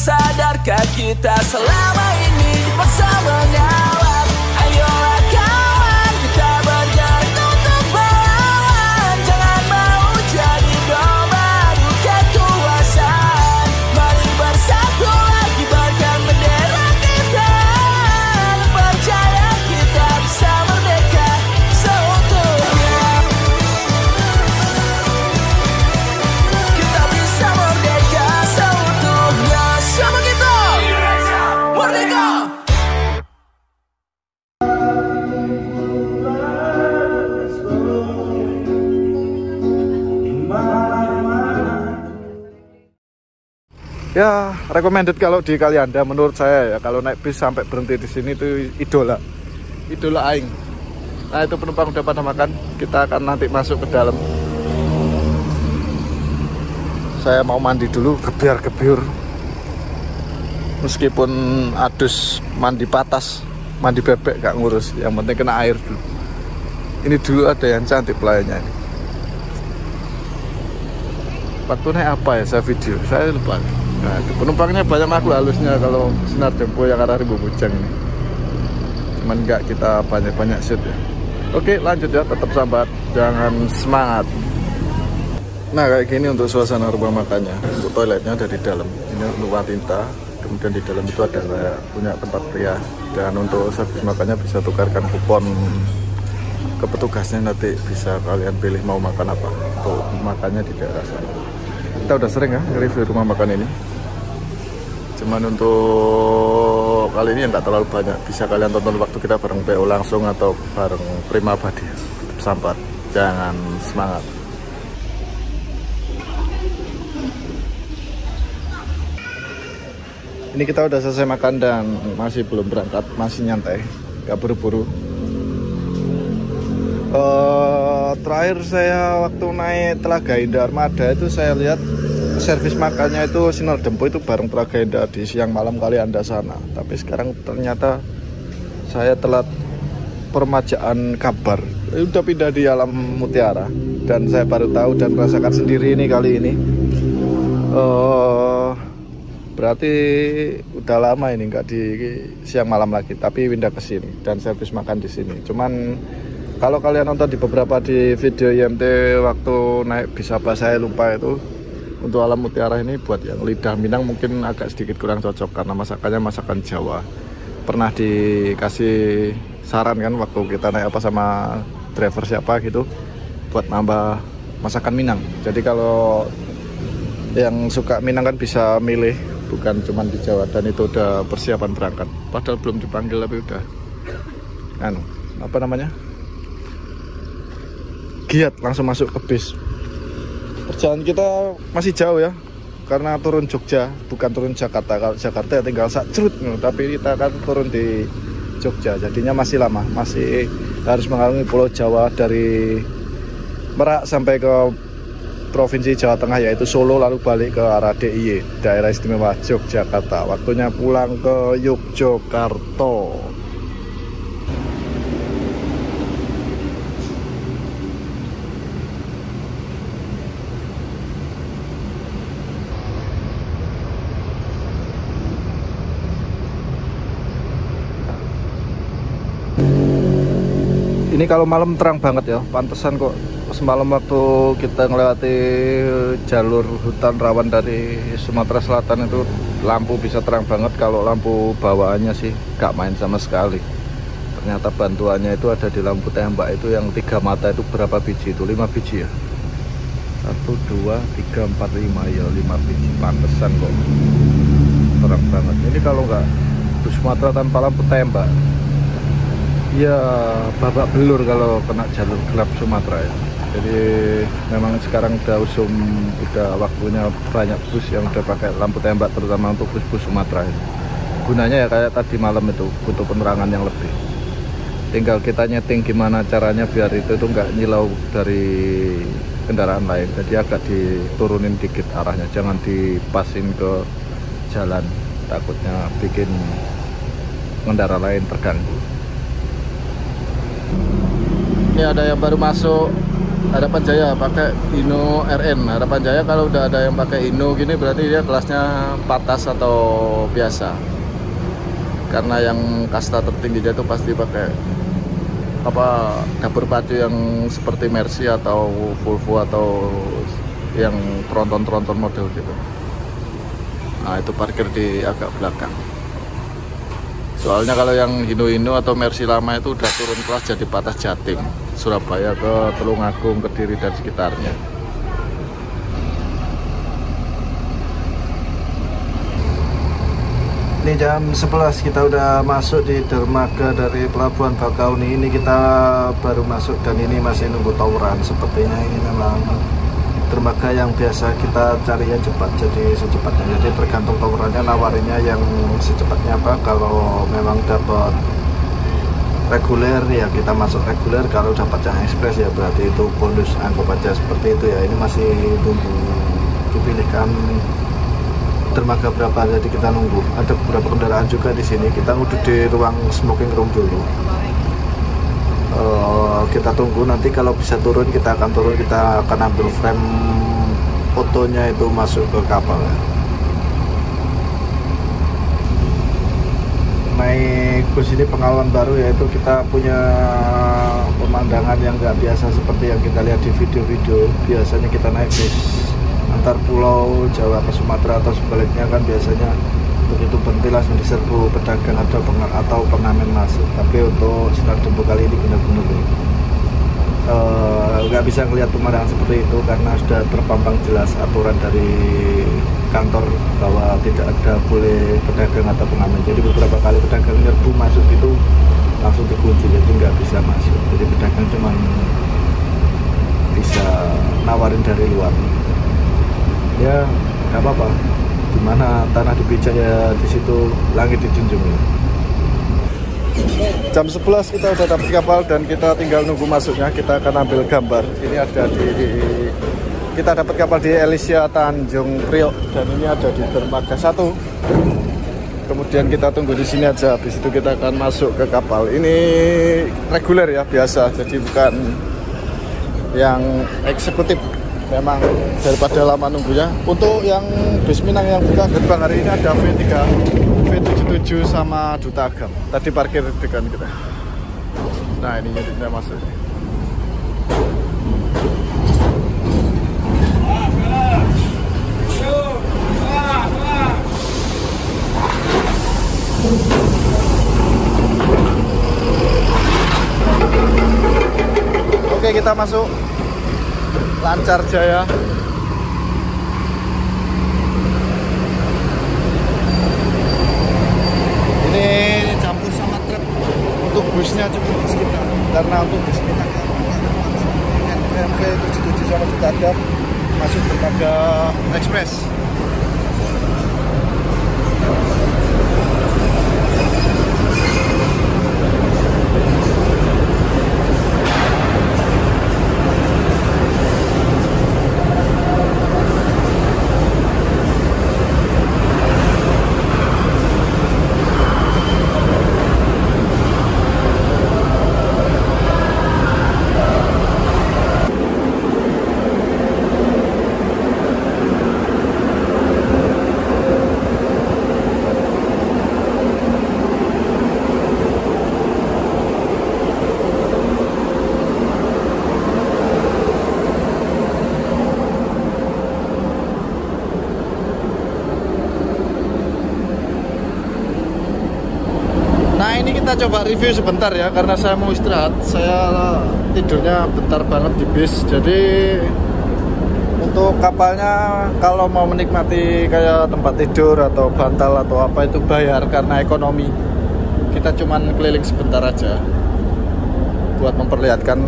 sadarkah kita selama ini dipaksa mengalah? Ayolah kawan, kita bergerak untuk melawan. Jangan mau jadi domba adu kekuasaan. Mari bersatu lagi kibarkan bendera kita. Percaya kita bisa merdeka seutuhnya. Kita bisa merdeka seutuhnya. Sama kita merdeka. Ya, recommended kalau di Kalianda menurut saya ya, kalau naik bis sampai berhenti di sini itu idola aing. Nah, itu penumpang udah pada makan, kita akan nanti masuk ke dalam. Saya mau mandi dulu, gebyur. Meskipun adus mandi patas, mandi bebek gak ngurus, yang penting kena air dulu. Ini dulu ada yang cantik pelayannya ini. Waktu naik apa ya saya video, saya lupa. Nah, itu penumpangnya banyak makhluk halusnya kalau Sinar Dempo yang arah Rimbo Bujang ini. Cuman enggak kita banyak-banyak shoot ya. Oke, lanjut ya, tetap sahabat, jangan semangat. Nah, kayak gini untuk suasana rumah makannya. Untuk toiletnya ada di dalam. Ini untuk wanita. Kemudian di dalam itu ada kayak punya tempat pria. Dan untuk servis makannya bisa tukarkan kupon ke petugasnya, nanti bisa kalian pilih mau makan apa. Untuk makannya di daerah sana. Kita udah sering ya nge-review rumah makan ini. Cuman untuk kali ini nggak terlalu banyak. Bisa kalian tonton waktu kita bareng PO langsung atau bareng Prima Abadi. Tetap sambat, jangan semangat. Ini kita udah selesai makan dan masih belum berangkat, masih nyantai, nggak buru-buru. Terakhir saya waktu naik Telaga Indah Armada itu saya lihat servis makannya itu Sinar Dempo itu bareng Telaga Indah di siang malam Kalianda sana. Tapi sekarang ternyata saya telat permajaan kabar, udah pindah di Alam Mutiara, dan saya baru tahu dan merasakan sendiri ini kali ini. Berarti udah lama ini nggak di siang malam lagi, tapi pindah ke sini dan servis makan di sini. Cuman kalau kalian nonton di beberapa di video IMT waktu naik bis apa saya lupa itu, untuk Alam Mutiara ini buat yang lidah Minang mungkin agak sedikit kurang cocok karena masakannya masakan Jawa. Pernah dikasih saran kan waktu kita naik apa sama driver siapa gitu buat nambah masakan Minang. Jadi kalau yang suka Minang kan bisa milih, bukan cuma di Jawa. Dan itu udah persiapan berangkat, padahal belum dipanggil tapi udah apa namanya, giat langsung masuk ke bis. Perjalanan kita masih jauh ya, karena turun Jogja, bukan turun Jakarta. Kalau Jakarta ya tinggal sacrut, tapi kita akan turun di Jogja, jadinya masih lama, masih harus mengarungi Pulau Jawa dari Merak sampai ke Provinsi Jawa Tengah yaitu Solo, lalu balik ke arah DIY, Daerah Istimewa Yogyakarta. Waktunya pulang ke Yogyakarta. Ini kalau malam terang banget ya, pantesan kok semalam waktu kita melewati jalur hutan rawan dari Sumatera Selatan itu lampu bisa terang banget. Kalau lampu bawaannya sih gak main sama sekali. Ternyata bantuannya itu ada di lampu tembak itu yang 3 mata itu berapa biji itu? 5 biji ya? 1, 2, 3, 4, 5 ya, 5 biji. Pantesan kok terang banget. Ini kalau nggak di Sumatera tanpa lampu tembak ya babak belur kalau kena jalur gelap Sumatera ya. Jadi memang sekarang udah waktunya banyak bus yang udah pakai lampu tembak, terutama untuk bus-bus Sumatera ya. Gunanya ya kayak tadi malam itu, butuh penerangan yang lebih. Tinggal kita nyeting gimana caranya biar itu nggak nyilau dari kendaraan lain. Jadi agak diturunin dikit arahnya, jangan dipasin ke jalan, takutnya bikin pengendara lain terganggu. Ini ada yang baru masuk Harapan Jaya pakai Hino RN. Harapan Jaya kalau udah ada yang pakai Hino gini berarti dia kelasnya patas atau biasa. Karena yang kasta tertinggi dia tuh pasti pakai apa dapur pacu yang seperti Mercy atau Volvo atau yang tronton model gitu. Nah itu parkir di agak belakang. Soalnya kalau yang Hino atau Mercy lama itu udah turun kelas jadi patas Jatim, Surabaya ke Tulungagung, Kediri dan sekitarnya. Ini jam 11 kita udah masuk di dermaga dari Pelabuhan Bakauni. Ini kita baru masuk dan ini masih nunggu tawuran. Sepertinya ini memang dermaga yang biasa kita cari yang cepat, jadi secepatnya. Jadi tergantung tawurannya, nawarinnya yang secepatnya apa. Kalau memang dapat reguler ya kita masuk reguler, kalau dapat yang ekspres ya berarti itu bonus anggap aja seperti itu ya. Ini masih tunggu dipilihkan dermaga berapa, jadi kita nunggu. Ada beberapa kendaraan juga di sini. Kita udah di ruang smoking room dulu. Kita tunggu, nanti kalau bisa turun kita akan turun, kita akan ambil frame fotonya itu masuk ke kapal ya. Naik bus ini pengalaman baru, yaitu kita punya pemandangan yang nggak biasa seperti yang kita lihat di video-video. Biasanya kita naik bus antar pulau Jawa ke Sumatera atau sebaliknya kan biasanya itu berhenti langsung diserbu pedagang atau pengamen masuk. Tapi untuk Sinar Dempo kali ini benar-benar nggak bisa melihat pemandangan seperti itu karena sudah terpampang jelas aturan dari kantor bahwa tidak ada boleh pedagang atau pengamen. Jadi beberapa kali pedagang nyerbu masuk itu langsung dikunci, jadi nggak bisa masuk. Jadi pedagang cuma bisa nawarin dari luar. Ya nggak apa-apa, dimana tanah dipijak ya di situ langit dijunjung. Jam 11 kita udah dapat kapal dan kita tinggal nunggu masuknya. Kita akan ambil gambar. Ini ada kita dapat kapal di Elysia Tanjung Priok dan ini ada di dermaga 1. Kemudian kita tunggu di sini aja, habis itu kita akan masuk ke kapal. Ini reguler ya, biasa, jadi bukan yang eksekutif. Memang daripada lama nunggunya. Untuk yang bus Minang yang buka gerbang hari ini ada V3, V77 sama Duta Agam. Tadi parkir dekat kita. Nah ini jadi masuk. Oke kita masuk. Lancar jaya. Ini campur sama truk. Untuk busnya cukup bus kita, karena untuk bus kita NV77 sama Duta Agam masuk dermaga ekspres. Nah ini kita coba review sebentar ya, karena saya mau istirahat. Saya tidurnya bentar banget di bis. Jadi untuk kapalnya kalau mau menikmati kayak tempat tidur atau bantal atau apa itu bayar karena ekonomi. Kita cuman keliling sebentar aja buat memperlihatkan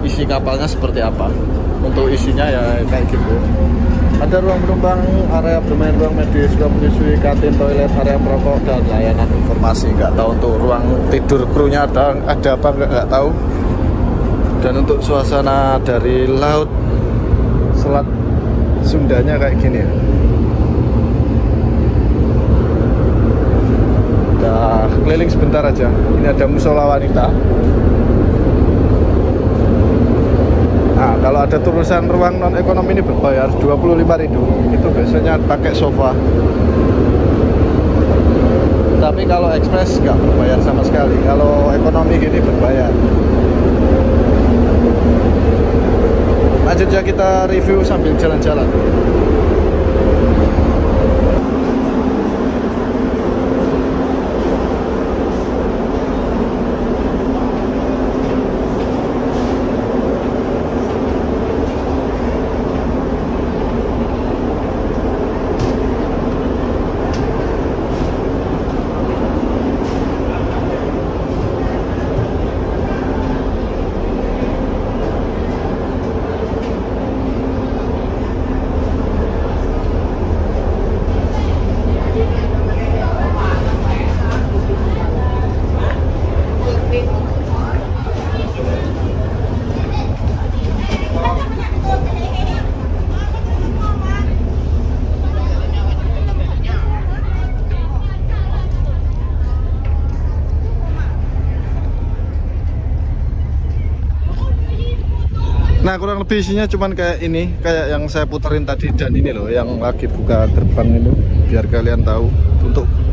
isi kapalnya seperti apa. Untuk isinya ya kayak gitu. Ada ruang penumpang, area bermain, ruang medis, ruang menyusui, kantin, toilet, area merokok, dan layanan informasi. Nggak tahu untuk ruang tidur krunya ada apa nggak tahu. Dan untuk suasana dari laut Selat Sundanya kayak gini ya. Udah keliling sebentar aja. Ini ada musola wanita. Nah kalau ada tulisan ruang non ekonomi ini berbayar 25.000. Itu biasanya pakai sofa. Tapi kalau ekspres nggak berbayar sama sekali. Kalau ekonomi gini berbayar. Lanjut ya, kita review sambil jalan-jalan. Nah, kurang lebih isinya cuman kayak ini, kayak yang saya puterin tadi, dan ini loh yang lagi buka gerbang itu, biar kalian tahu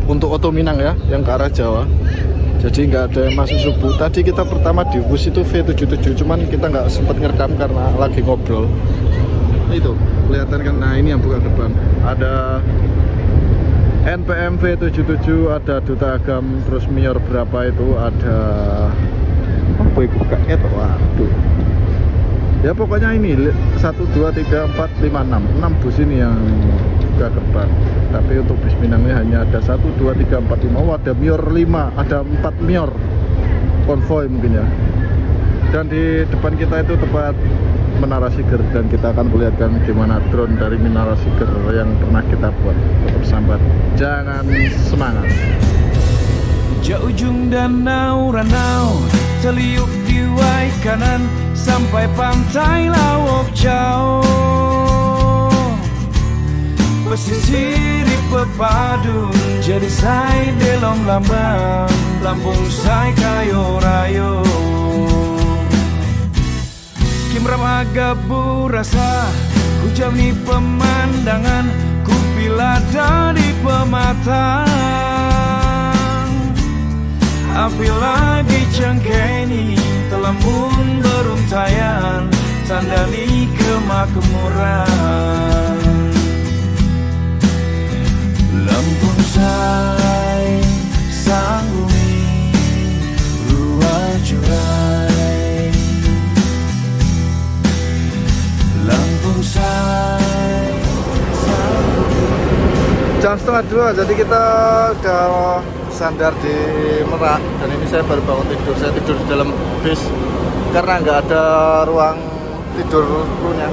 untuk Oto Minang ya, yang ke arah Jawa. Jadi nggak ada yang masuk subuh. Tadi kita pertama di bus itu V77, cuman kita nggak sempat ngerekam karena lagi ngobrol. Itu kelihatan kan? Nah, ini yang buka gerbang. Ada NPM V77, ada Duta Agam, terus Mior berapa itu, ada apa itu buka waduh. Ya pokoknya ini 1, 2, 3, 4, 5, 6 bus ini yang buka gerbang. Tapi untuk bis Minangnya hanya ada 1, 2, 3, 4, 5. Oh, ada Mior 5, ada 4 Mior konvoy mungkin ya. Dan di depan kita itu tempat Menara Siger, dan kita akan perlihatkan gimana drone dari Menara Siger yang pernah kita buat. Tetap sambat, jangan semangat. Jauh ujung danau Ranau terliuk di wai kanan sampai pantai Lawok jauh. Pesisir di pepadun jadi sai delong lambang Lampung sai kayo rayo. Kimram agabu rasa hujam ni pemandangan kupilada di pematang. Api lagi cengkeni telambun beruntayan sandali kemakmuran. Lampung say sanggumi ruang curai. Lampung say sanggumi. Jam 1:30, jadi kita udah sandar di Merak, dan ini saya baru bangun tidur. Saya tidur di dalam bis karena nggak ada ruang tidur krunya.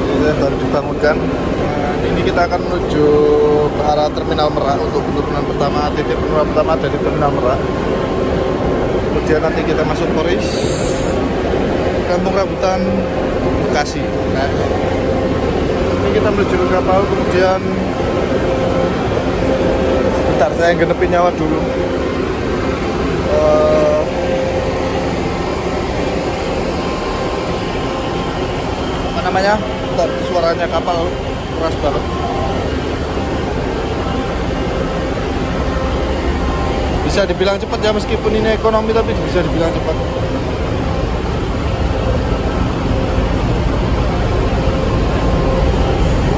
Jadi saya baru dibangunkan. Nah, ini kita akan menuju ke arah Terminal Merak untuk penurunan pertama. Titik penurunan pertama dari Terminal Merak. Kemudian nanti kita masuk Poris, Kampung Rambutan, Bekasi. Nah, ini kita menuju ke kapal, kemudian bentar, saya genepin nyawa dulu. Apa namanya? Bentar, suaranya kapal keras banget. Bisa dibilang cepat ya, meskipun ini ekonomi tapi bisa dibilang cepat.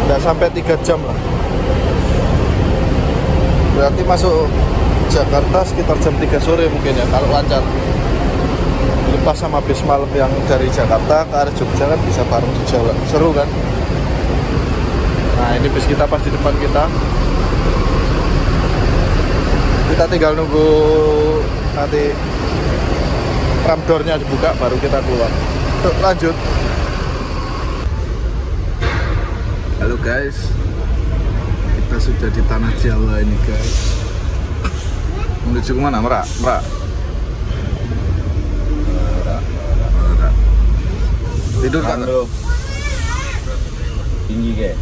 Nggak sampai 3 jam lah. Berarti masuk Jakarta sekitar jam 3 sore mungkin ya, kalau lancar. Lepas sama bis malam yang dari Jakarta ke arah Jogja kan bisa bareng di jalan. Seru kan? Nah, ini bis kita pas di depan kita. Kita tinggal nunggu nanti ramdornya dibuka baru kita keluar. Tuh, lanjut. Halo guys, kita sudah di tanah Jawa ini guys. Menuju kemana? Merak. Tidur kan? Tinggi ke?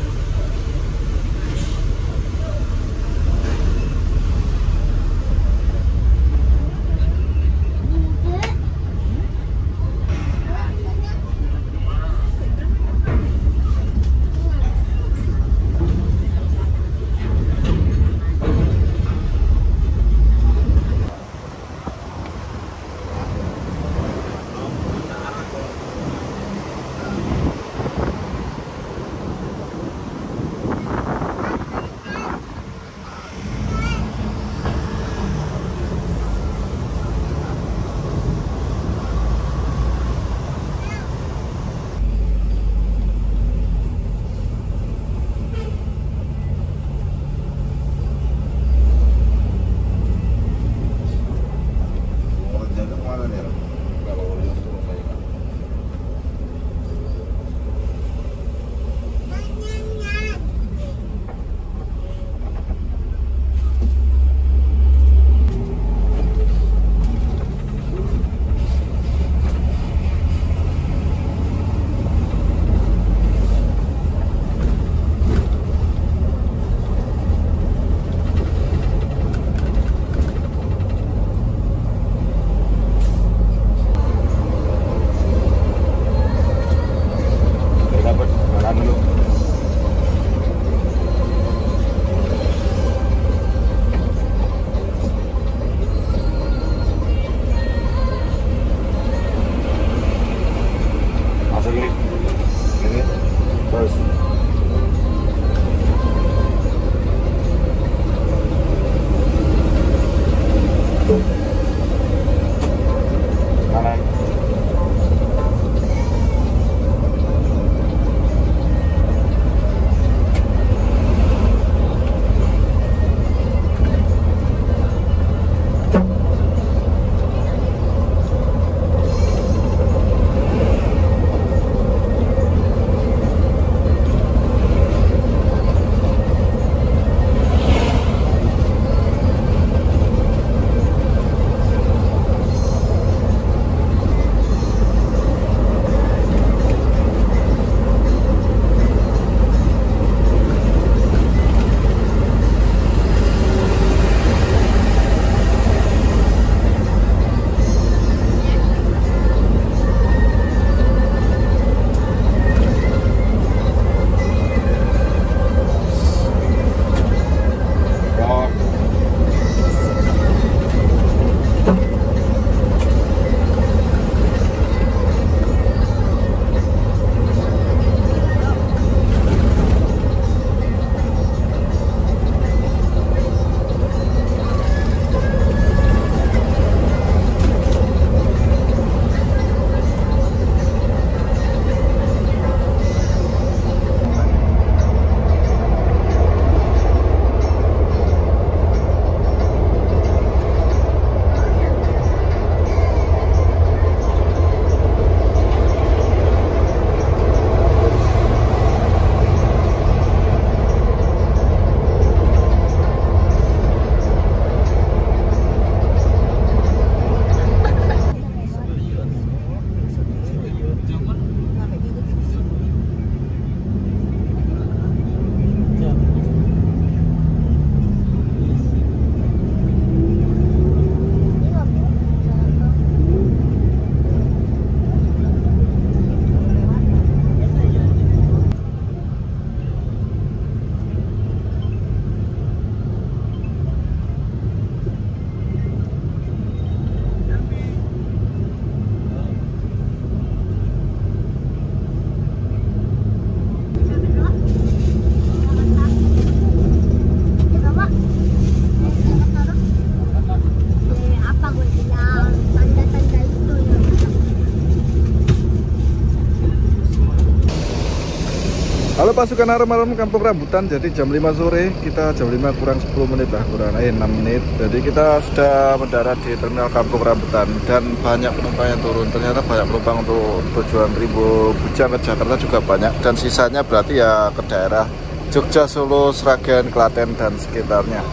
pasukan arem-arem Kampung Rambutan. Jadi jam 5 sore, kita jam 5 kurang 10 menit lah, kurang 6 menit. Jadi kita sudah mendarat di terminal Kampung Rambutan dan banyak penumpang yang turun. Ternyata banyak penumpang untuk tujuan Rimbo Bujang ke Jakarta juga banyak, dan sisanya berarti ya ke daerah Jogja, Solo, Sragen, Klaten dan sekitarnya.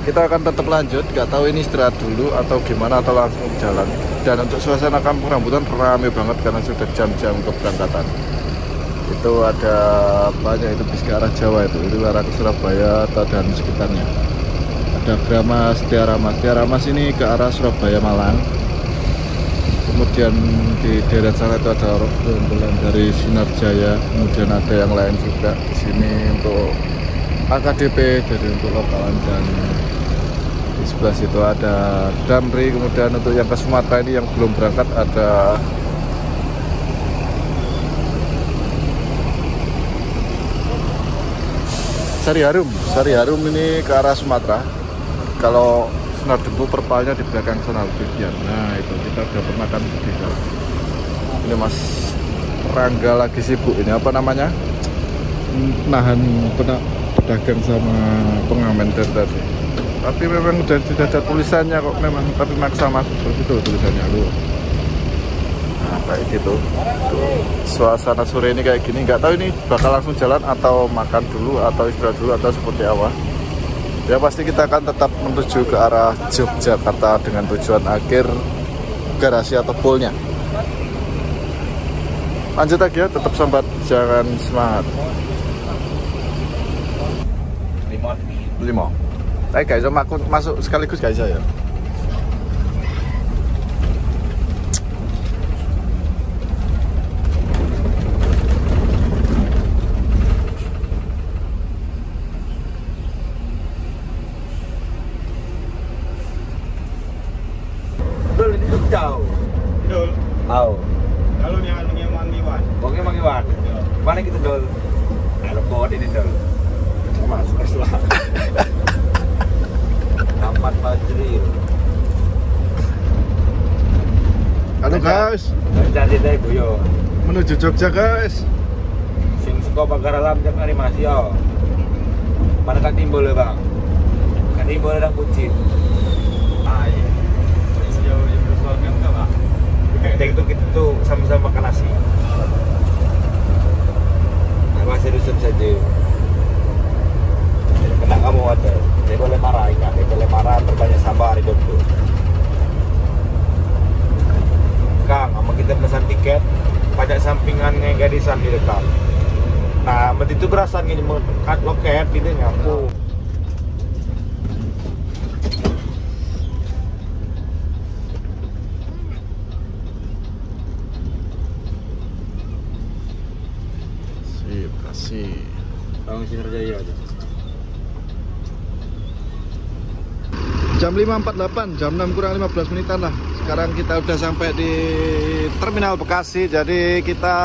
Kita akan tetap lanjut, nggak tahu ini istirahat dulu atau gimana atau langsung jalan. Dan untuk suasana Kampung Rambutan ramai banget karena sudah jam-jam keberangkatan. Itu ada banyak itu bis ke arah Jawa, itu arah ke Surabaya dan sekitarnya. Ada Gramas, Tiaramas ini ke arah Surabaya Malang. Kemudian di daerah sana itu ada rombongan dari Sinar Jaya, kemudian ada yang lain juga di sini untuk AKDP, jadi untuk lokalan, dan di sebelah situ ada Damri. Kemudian untuk yang ke Sumatera ini yang belum berangkat ada Sari Harum ini ke arah Sumatera. Kalau Sunar Dempu perpalnya di belakang sana bagian. Nah itu kita udah pernah di sana. Ini Mas Rangga lagi sibuk ini apa namanya? Nahan pedagang sama pengamen dari tadi. Tapi memang udah tidak ada tulisannya kok memang, tapi maksa masuk terus itu tulisannya lu. Nah, kayak gitu. Tuh, suasana sore ini kayak gini, nggak tahu ini bakal langsung jalan atau makan dulu atau istirahat dulu atau seperti apa. Ya pasti kita akan tetap menuju ke arah Yogyakarta dengan tujuan akhir garasi atau poolnya. Lanjut lagi ya, tetap sambat, jangan semangat. 5. Guys, aku masuk sekaligus guys ya. Jauh. Dul. Tahu. Kalau yang Mangiwan. Oke, Mangiwan. Mana kita Dul? Airport ini Dul. Masuk lah. Taman Fajri. Halo guys. Cari deh Buyo. Menuju Jogja guys. Sing seko pagar alam jam animasi yo. Mana kan timbul ya bang? Kan timbul ada kucing. Kayak gitu kita tuh sama-sama makan nasi. Masih rusuk saja. Kena kamu ada. Dia boleh marah, ingat. Dia boleh marah, terbanyak sabar hidup tuh. Kang, sama kita pesan tiket, pajak sampingan ngegadisan di dekat. Nah, berarti itu berasa gini mengkat loket gitu ngaku. Kasih. Bangun Sinar Jaya aja. Jam 5.48, jam 6 kurang 15 menitan lah. Sekarang kita udah sampai di Terminal Bekasi. Jadi kita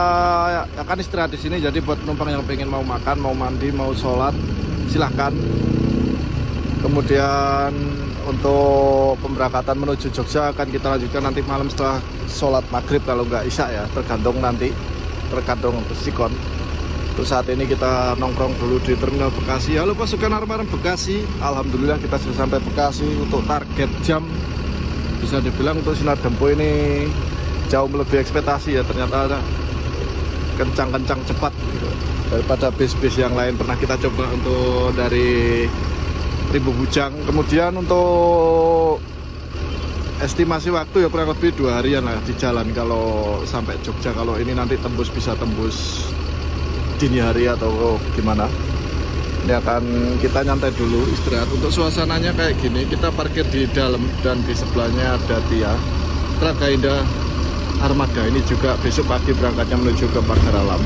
akan istirahat di sini. Jadi buat penumpang yang pengen mau makan, mau mandi, mau sholat, silahkan. Kemudian untuk pemberangkatan menuju Jogja akan kita lanjutkan nanti malam setelah sholat maghrib, kalau nggak isya ya, tergantung sikon. Untuk saat ini kita nongkrong dulu di Terminal Bekasi. Halo pasukan arem-arem Bekasi. Alhamdulillah kita sudah sampai Bekasi. Untuk target jam bisa dibilang untuk Sinar Dempu ini jauh melebihi ekspektasi ya. Ternyata ada kencang-kencang cepat gitu, daripada bis-bis yang lain pernah kita coba untuk dari Rimbo Bujang. Kemudian untuk estimasi waktu ya kurang lebih 2 harian lah di jalan kalau sampai Jogja. Kalau ini nanti bisa tembus dini hari atau gimana. Ini akan kita nyantai dulu, istirahat. Untuk suasananya kayak gini, kita parkir di dalam dan di sebelahnya ada Tia Traga Indah Armada. Ini juga besok pagi berangkatnya menuju ke Pagar Alam.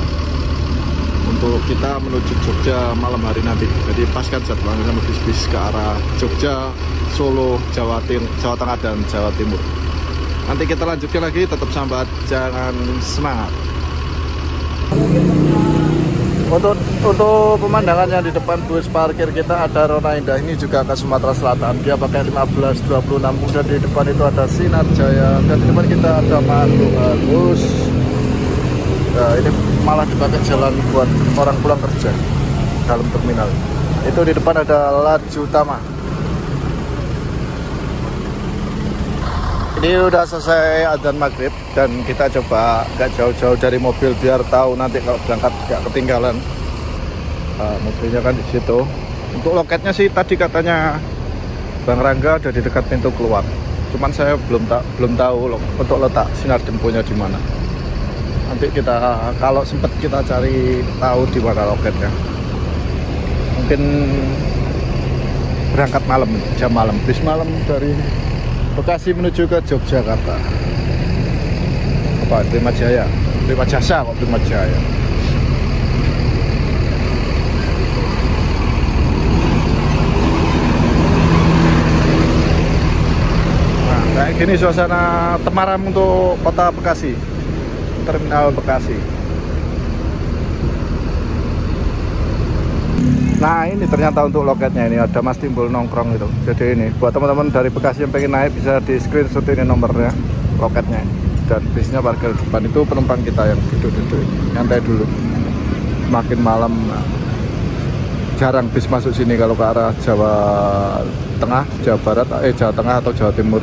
Untuk kita menuju Jogja malam hari nanti. Jadi paskan jadwalnya sama bis-bis ke arah Jogja, Solo, Jawa Tengah dan Jawa Timur. Nanti kita lanjutkan lagi, tetap sambat, jangan semangat. Untuk pemandangan yang di depan bus parkir kita ada Rona Indah, ini juga ke Sumatera Selatan. Dia pakai 1526. Kemudian di depan itu ada Sinar Jaya dan di depan kita ada Mandu Bagus. Nah, ini malah dipakai jalan buat orang pulang kerja dalam terminal. Itu di depan ada laju utama. Ini udah selesai adzan maghrib dan kita coba nggak jauh-jauh dari mobil biar tahu nanti kalau berangkat nggak ketinggalan. Nah, mobilnya kan di situ. Untuk loketnya sih tadi katanya Bang Rangga ada di dekat pintu keluar. Cuman saya belum tahu loh untuk letak sinar demponya di mana. Nanti kita kalau sempat kita cari tahu di mana loketnya. Mungkin berangkat malam, jam malam, bis malam dari Bekasi menuju ke Yogyakarta. Apa? Prima Jaya, Prima Jasa kok Prima Jaya. Nah, kayak gini suasana temaram untuk kota Bekasi, terminal Bekasi. Nah ini ternyata untuk loketnya ini ada Mas Timbul nongkrong itu. Jadi ini buat teman-teman dari Bekasi yang pengen naik bisa di screenshot ini nomornya, loketnya. Dan bisnya parkir depan, itu penumpang kita yang duduk-duduk nyantai dulu. Makin malam jarang bis masuk sini kalau ke arah Jawa Tengah, Jawa Barat, Jawa Tengah atau Jawa Timur.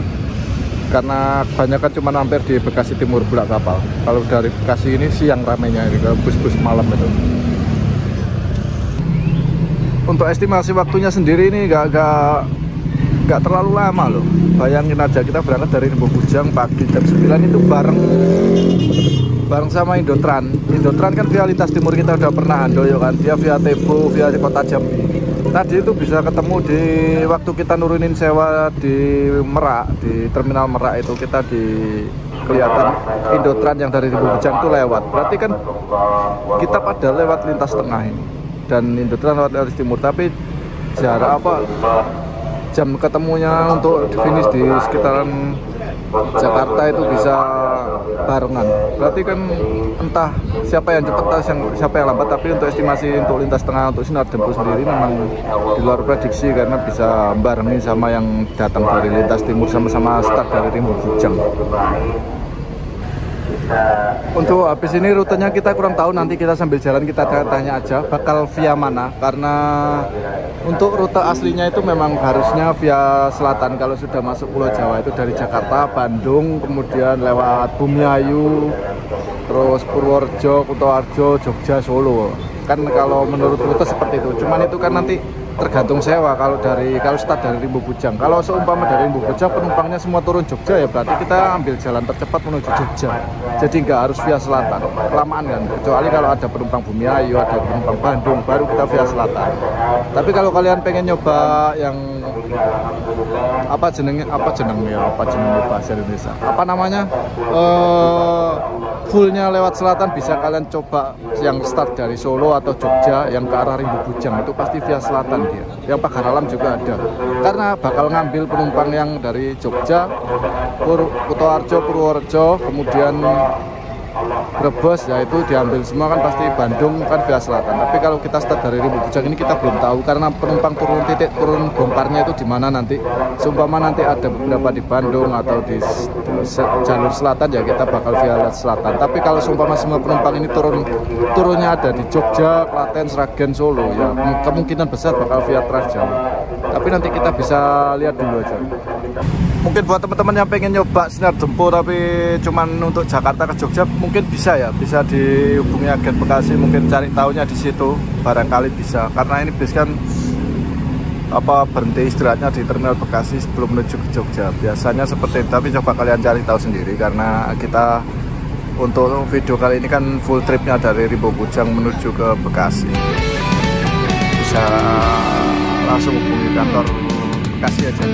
Karena kebanyakan cuma hampir di Bekasi Timur Bulak Kapal. Kalau dari Bekasi ini siang ramenya ini ke bus-bus malam itu. Untuk estimasi waktunya sendiri ini nggak terlalu lama loh. Bayangin aja kita berangkat dari Rimbo Bujang pagi jam 9 itu bareng sama Indotran. Indotran kan via lintas timur kita udah pernah handoyo kan, dia via Tebo, via kota Jambi. Tadi itu bisa ketemu di waktu kita nurunin sewa di Merak, di terminal Merak itu kita kelihatan Indotran yang dari Rimbo Bujang itu lewat. Berarti kan kita pada lewat lintas tengah ini. Dan Indotran lewat lintas timur, tapi jarak jam ketemunya untuk finish di sekitaran Jakarta itu bisa barengan. Berarti kan entah siapa yang cepat atau siapa yang lambat, tapi untuk estimasi untuk lintas tengah untuk sinar dempo sendiri memang di luar prediksi karena bisa barengi sama yang datang dari lintas timur, sama-sama start dari Rimbo Bujang. Untuk habis ini rutenya kita kurang tahu, nanti kita sambil jalan kita tanya aja bakal via mana, karena untuk rute aslinya itu memang harusnya via selatan. Kalau sudah masuk Pulau Jawa itu dari Jakarta, Bandung, kemudian lewat Bumiayu, terus Purworejo, Kutoarjo, Jogja, Solo. Kan kalau menurut rute seperti itu. Cuman itu kan nanti tergantung sewa. Kalau start dari Rimbo Bujang, kalau seumpama dari Rimbo Bujang penumpangnya semua turun Jogja, ya berarti kita ambil jalan tercepat menuju Jogja. Jadi nggak harus via selatan, kelamaan kan. Kecuali kalau ada penumpang Bumiayu, ada penumpang Bandung, baru kita via selatan. Tapi kalau kalian pengen nyoba yang apa jenenge bahasa Indonesia, apa namanya, fullnya lewat selatan, bisa kalian coba yang start dari Solo atau Jogja yang ke arah Rimbo Bujang, itu pasti via selatan dia. Yang Pagar Alam juga ada, karena bakal ngambil penumpang yang dari Jogja, Kutoarjo, Purworejo, kemudian Brebes, ya itu diambil semua kan pasti Bandung kan via selatan. Tapi kalau kita start dari Rimbo Bujang ini kita belum tahu, karena penumpang titik turun bongkarnya itu di mana nanti. Seumpama nanti ada beberapa di Bandung atau di jalur selatan, ya kita bakal via selatan. Tapi kalau seumpama semua penumpang ini turunnya ada di Jogja, Klaten, Sragen, Solo, ya kemungkinan besar bakal via Trans Jawa. Tapi nanti kita bisa lihat dulu aja. Mungkin buat teman-teman yang pengen nyoba sinar dempo tapi cuman untuk Jakarta ke Jogja, mungkin bisa ya, bisa dihubungi agen Bekasi, mungkin cari tahunya di situ, barangkali bisa. Karena ini bis kan berhenti istirahatnya di terminal Bekasi sebelum menuju ke Jogja. Biasanya seperti itu, tapi coba kalian cari tahu sendiri, karena kita untuk video kali ini kan full tripnya dari Rimbo Bujang menuju ke Bekasi. Bisa langsung hubungi kantor Bekasi aja.